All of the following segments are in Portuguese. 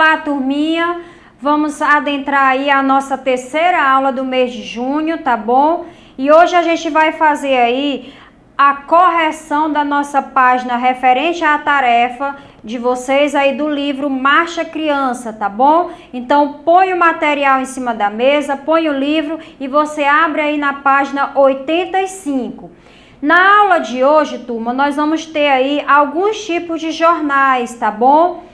Olá, turminha! Vamos adentrar aí a nossa terceira aula do mês de junho, tá bom? E hoje a gente vai fazer aí a correção da nossa página referente à tarefa de vocês aí do livro Marcha Criança, tá bom? Então põe o material em cima da mesa, põe o livro e você abre aí na página 85. Na aula de hoje, turma, nós vamos ter aí alguns tipos de jornais, tá bom?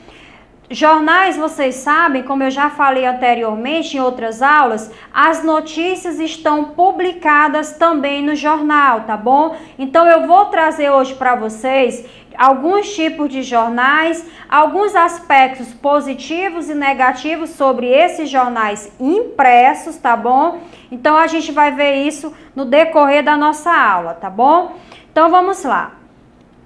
Jornais, vocês sabem, como eu já falei anteriormente em outras aulas, as notícias estão publicadas também no jornal, tá bom? Então eu vou trazer hoje para vocês alguns tipos de jornais, alguns aspectos positivos e negativos sobre esses jornais impressos, tá bom? Então a gente vai ver isso no decorrer da nossa aula, tá bom? Então vamos lá.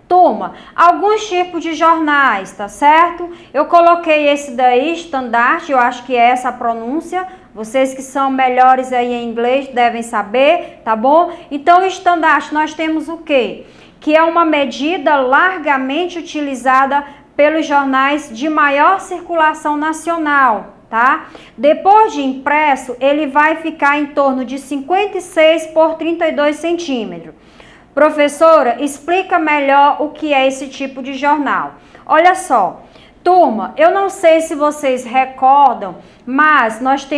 Turma, alguns tipos de jornais, tá certo? Eu coloquei esse daí, estandarte, eu acho que é essa a pronúncia. Vocês que são melhores aí em inglês devem saber, tá bom? Então, estandarte, nós temos o quê? Que é uma medida largamente utilizada pelos jornais de maior circulação nacional, tá? Depois de impresso, ele vai ficar em torno de 56 por 32 centímetros. Professora, explica melhor o que é esse tipo de jornal. Olha só, turma, eu não sei se vocês recordam, mas nós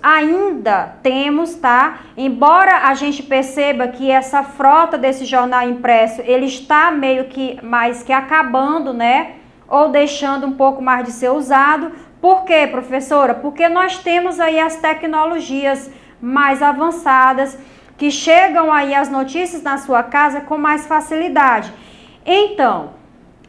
ainda temos, tá? Embora a gente perceba que essa frota desse jornal impresso, ele está meio que mais que acabando, né? Ou deixando um pouco mais de ser usado. Por quê, professora? Porque nós temos aí as tecnologias mais avançadas, que chegam aí as notícias na sua casa com mais facilidade. Então,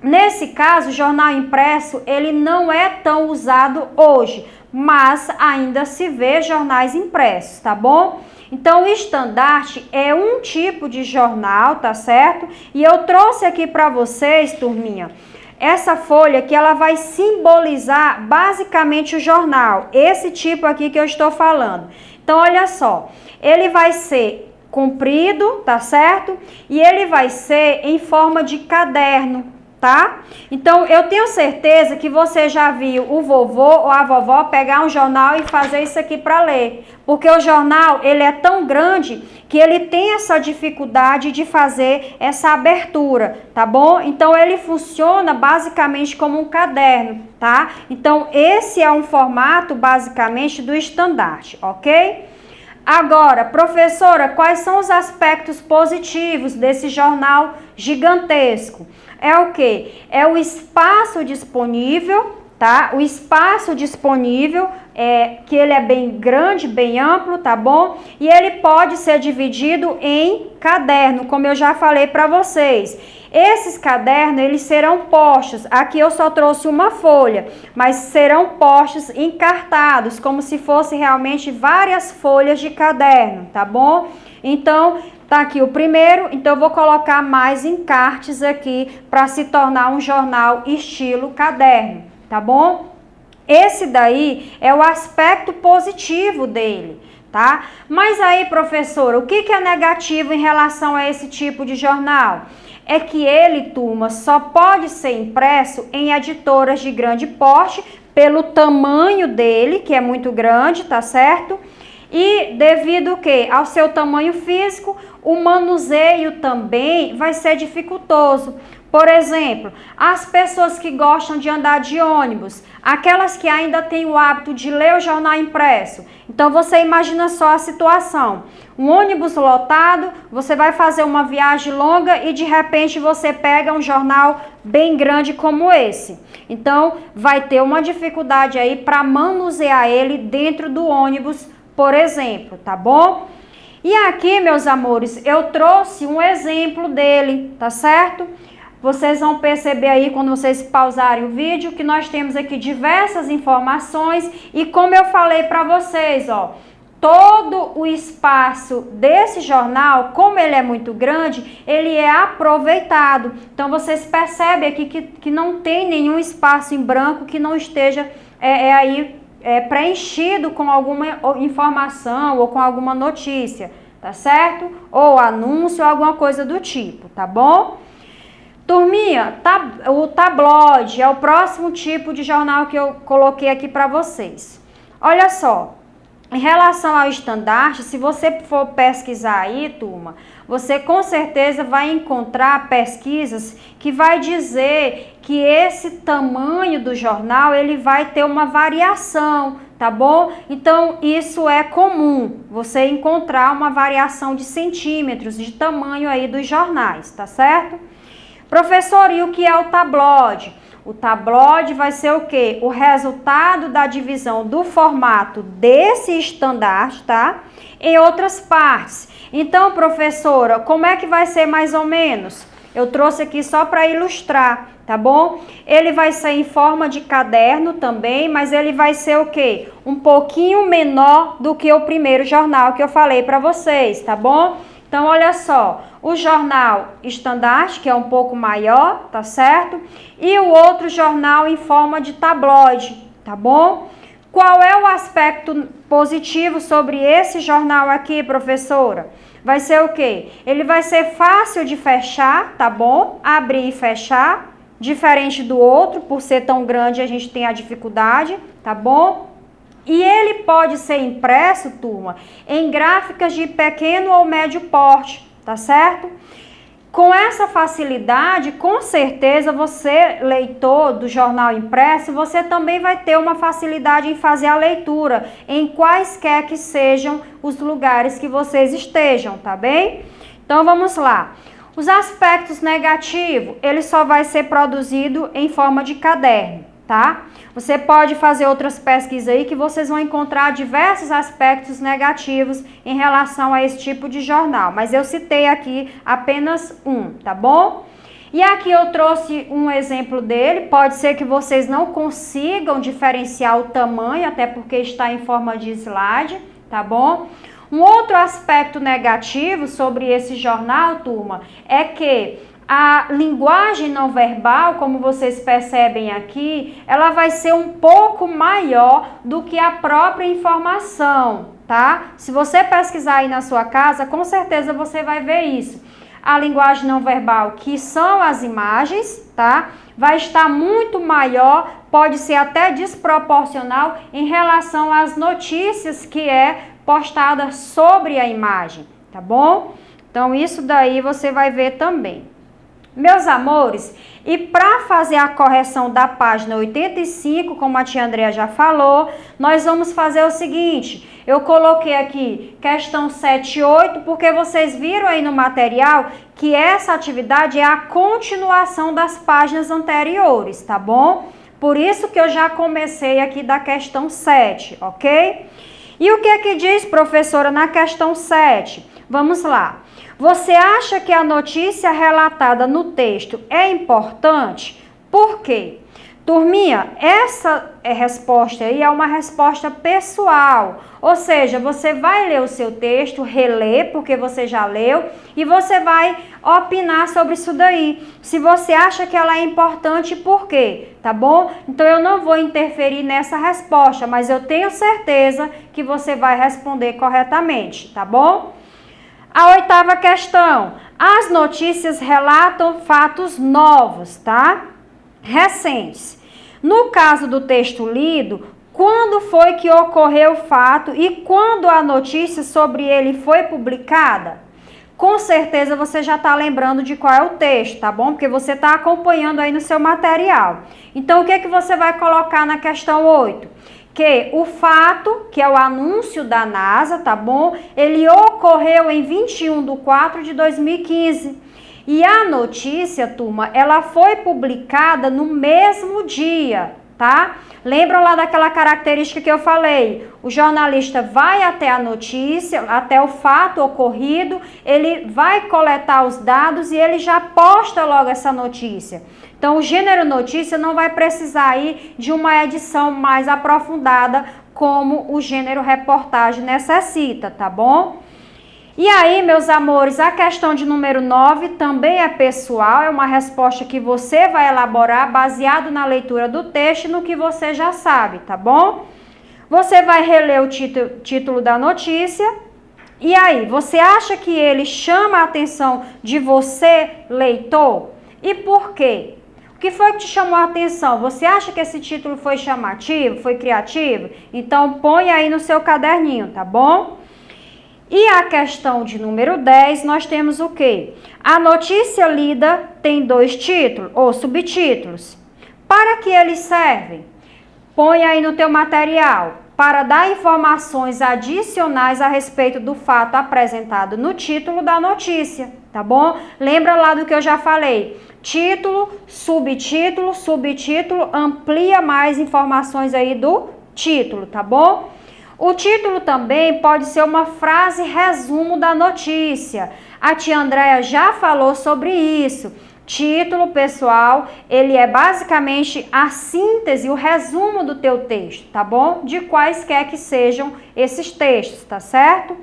nesse caso, o jornal impresso, ele não é tão usado hoje, mas ainda se vê jornais impressos, tá bom? Então, o estandarte é um tipo de jornal, tá certo? E eu trouxe aqui para vocês, turminha, essa folha que ela vai simbolizar basicamente o jornal, esse tipo aqui que eu estou falando. Então, olha só, ele vai ser comprido, tá certo? E ele vai ser em forma de caderno, tá? Então, eu tenho certeza que você já viu o vovô ou a vovó pegar um jornal e fazer isso aqui para ler. Porque o jornal, ele é tão grande que ele tem essa dificuldade de fazer essa abertura, tá bom? Então, ele funciona basicamente como um caderno, tá? Então, esse é um formato basicamente do estandarte, ok? Agora, professora, quais são os aspectos positivos desse jornal gigantesco? É o quê? É o espaço disponível, tá? O espaço disponível que ele é bem grande, bem amplo, tá bom? E ele pode ser dividido em caderno, como eu já falei para vocês. Esses cadernos, eles serão postos, aqui eu só trouxe uma folha, mas serão postos encartados, como se fosse realmente várias folhas de caderno, tá bom? Então, tá aqui o primeiro, então eu vou colocar mais encartes aqui para se tornar um jornal estilo caderno, tá bom? Esse daí é o aspecto positivo dele, tá? Mas aí, professora, o que é negativo em relação a esse tipo de jornal? É que ele, turma, só pode ser impresso em editoras de grande porte, pelo tamanho dele, que é muito grande, tá certo? E devido ao seu tamanho físico, o manuseio também vai ser dificultoso. Por exemplo, as pessoas que gostam de andar de ônibus, aquelas que ainda têm o hábito de ler o jornal impresso. Então, você imagina só a situação. Um ônibus lotado, você vai fazer uma viagem longa e de repente você pega um jornal bem grande como esse. Então, vai ter uma dificuldade aí para manusear ele dentro do ônibus, por exemplo, tá bom? E aqui, meus amores, eu trouxe um exemplo dele, tá certo? Vocês vão perceber aí, quando vocês pausarem o vídeo, que nós temos aqui diversas informações e como eu falei para vocês, ó, todo o espaço desse jornal, como ele é muito grande, ele é aproveitado. Então, vocês percebem aqui que não tem nenhum espaço em branco que não esteja preenchido com alguma informação ou com alguma notícia, tá certo? Ou anúncio, ou alguma coisa do tipo, tá bom? Turminha, o tabloide é o próximo tipo de jornal que eu coloquei aqui para vocês. Olha só, em relação ao estandarte, se você for pesquisar aí, turma, você com certeza vai encontrar pesquisas que vai dizer que esse tamanho do jornal, ele vai ter uma variação, tá bom? Então, isso é comum, você encontrar uma variação de centímetros de tamanho aí dos jornais, tá certo? Professor, e o que é o tabloide? O tabloide vai ser o quê? O resultado da divisão do formato desse estandarte, tá? Em outras partes. Então, professora, como é que vai ser mais ou menos? Eu trouxe aqui só para ilustrar, tá bom? Ele vai ser em forma de caderno também, mas ele vai ser o quê? Um pouquinho menor do que o primeiro jornal que eu falei para vocês, tá bom? Então, olha só, o jornal estandarte, que é um pouco maior, tá certo? E o outro jornal em forma de tabloide, tá bom? Qual é o aspecto positivo sobre esse jornal aqui, professora? Vai ser o quê? Ele vai ser fácil de fechar, tá bom? Abrir e fechar, diferente do outro, por ser tão grande a gente tem a dificuldade, tá bom? E ele pode ser impresso, turma, em gráficas de pequeno ou médio porte, tá certo? Com essa facilidade, com certeza você, leitor do jornal impresso, você também vai ter uma facilidade em fazer a leitura, em quaisquer que sejam os lugares que vocês estejam, tá bem? Então vamos lá. Os aspectos negativos, ele só vai ser produzido em forma de caderno, tá? Você pode fazer outras pesquisas aí que vocês vão encontrar diversos aspectos negativos em relação a esse tipo de jornal, mas eu citei aqui apenas um, tá bom? E aqui eu trouxe um exemplo dele, pode ser que vocês não consigam diferenciar o tamanho, até porque está em forma de slide, tá bom? Um outro aspecto negativo sobre esse jornal, turma, é que a linguagem não verbal, como vocês percebem aqui, ela vai ser um pouco maior do que a própria informação, tá? Se você pesquisar aí na sua casa, com certeza você vai ver isso. A linguagem não verbal, que são as imagens, tá? Vai estar muito maior, pode ser até desproporcional em relação às notícias que é postada sobre a imagem, tá bom? Então, isso daí você vai ver também. Meus amores, e para fazer a correção da página 85, como a tia Andréa já falou, nós vamos fazer o seguinte, eu coloquei aqui questão 7 e 8, porque vocês viram aí no material que essa atividade é a continuação das páginas anteriores, tá bom? Por isso que eu já comecei aqui da questão 7, ok? E o que é que diz, professora, na questão 7? Vamos lá. Você acha que a notícia relatada no texto é importante? Por quê? Turminha, essa resposta aí é uma resposta pessoal, ou seja, você vai ler o seu texto, reler, porque você já leu, e você vai opinar sobre isso daí. Se você acha que ela é importante, por quê? Tá bom? Então eu não vou interferir nessa resposta, mas eu tenho certeza que você vai responder corretamente, tá bom? A 8ª questão, as notícias relatam fatos novos, tá? Recentes. No caso do texto lido, quando foi que ocorreu o fato e quando a notícia sobre ele foi publicada? Com certeza você já está lembrando de qual é o texto, tá bom? Porque você está acompanhando aí no seu material. Então, o que é que você vai colocar na questão 8? Que o fato, que é o anúncio da NASA, tá bom? Ele ocorreu em 21/4/2015. E a notícia, turma, ela foi publicada no mesmo dia, tá? Lembram lá daquela característica que eu falei? O jornalista vai até a notícia, até o fato ocorrido, ele vai coletar os dados e ele já posta logo essa notícia. Então, o gênero notícia não vai precisar aí de uma edição mais aprofundada como o gênero reportagem necessita, tá bom? E aí, meus amores, a questão de número 9 também é pessoal, é uma resposta que você vai elaborar baseado na leitura do texto e no que você já sabe, tá bom? Você vai reler o título da notícia. E aí, você acha que ele chama a atenção de você, leitor? E por quê? O que foi que te chamou a atenção? Você acha que esse título foi chamativo, foi criativo? Então põe aí no seu caderninho, tá bom? E a questão de número 10, nós temos o quê? A notícia lida tem 2 títulos ou subtítulos. Para que eles servem? Põe aí no teu material. Para dar informações adicionais a respeito do fato apresentado no título da notícia, tá bom? Lembra lá do que eu já falei. Título, subtítulo, subtítulo, amplia mais informações aí do título, tá bom? O título também pode ser uma frase resumo da notícia. A tia Andréia já falou sobre isso. Título, pessoal, ele é basicamente a síntese, o resumo do teu texto, tá bom? De quaisquer que sejam esses textos, tá certo?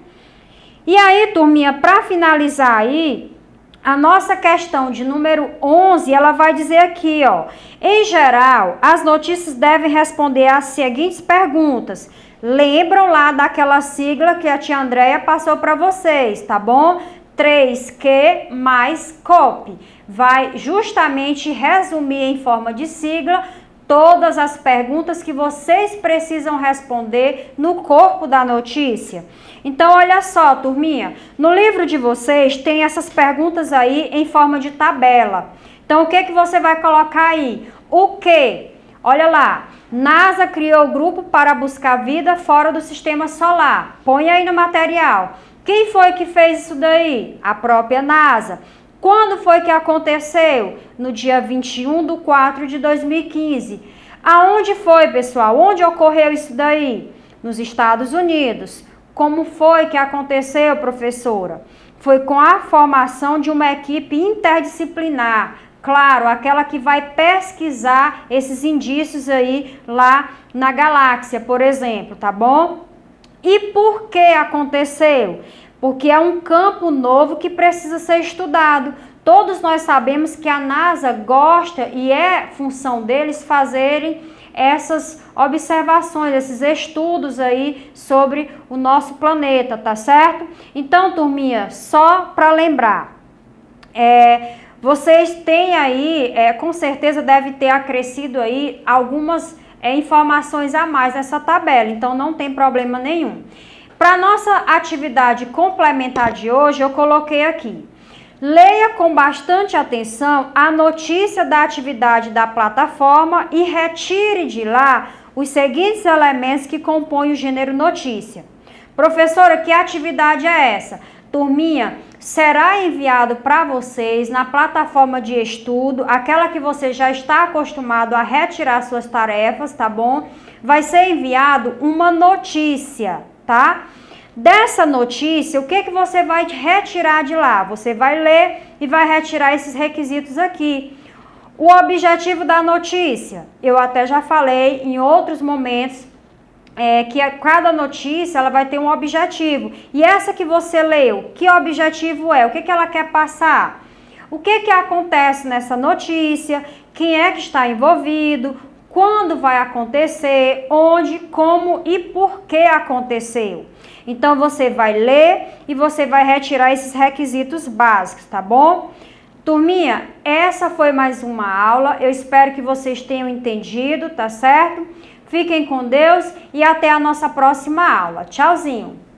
E aí, turminha, para finalizar aí, a nossa questão de número 11, ela vai dizer aqui, ó. Em geral, as notícias devem responder às seguintes perguntas. Lembram lá daquela sigla que a tia Andréia passou para vocês, tá bom? 3Q mais COP. Vai justamente resumir em forma de sigla todas as perguntas que vocês precisam responder no corpo da notícia. Então, olha só, turminha, no livro de vocês tem essas perguntas aí em forma de tabela. Então, o que você vai colocar aí? O que? Olha lá, NASA criou o grupo para buscar vida fora do sistema solar. Põe aí no material. Quem foi que fez isso daí? A própria NASA. Quando foi que aconteceu? No dia 21/4/2015. Aonde foi, pessoal? Onde ocorreu isso daí? Nos Estados Unidos. Como foi que aconteceu, professora? Foi com a formação de uma equipe interdisciplinar. Claro, aquela que vai pesquisar esses indícios aí lá na galáxia, por exemplo, tá bom? E por que aconteceu? Porque é um campo novo que precisa ser estudado. Todos nós sabemos que a NASA gosta e é função deles fazerem essas observações, esses estudos aí sobre o nosso planeta, tá certo? Então, turminha, só para lembrar, vocês têm aí, com certeza deve ter acrescido aí algumas informações a mais nessa tabela, então não tem problema nenhum. Para nossa atividade complementar de hoje, eu coloquei aqui. Leia com bastante atenção a notícia da atividade da plataforma e retire de lá os seguintes elementos que compõem o gênero notícia. Professora, que atividade é essa? Turminha, será enviado para vocês na plataforma de estudo, aquela que você já está acostumado a retirar suas tarefas, tá bom? Vai ser enviado uma notícia, tá? Dessa notícia, o que você vai retirar de lá? Você vai ler e vai retirar esses requisitos aqui. O objetivo da notícia, eu até já falei em outros momentos, que cada notícia ela vai ter um objetivo. E essa que você leu, que objetivo é? O que ela quer passar? O que acontece nessa notícia? Quem é que está envolvido? Quando vai acontecer? Onde, como e por que aconteceu? Então, você vai ler e você vai retirar esses requisitos básicos, tá bom? Turminha, essa foi mais uma aula. Eu espero que vocês tenham entendido, tá certo? Fiquem com Deus e até a nossa próxima aula. Tchauzinho!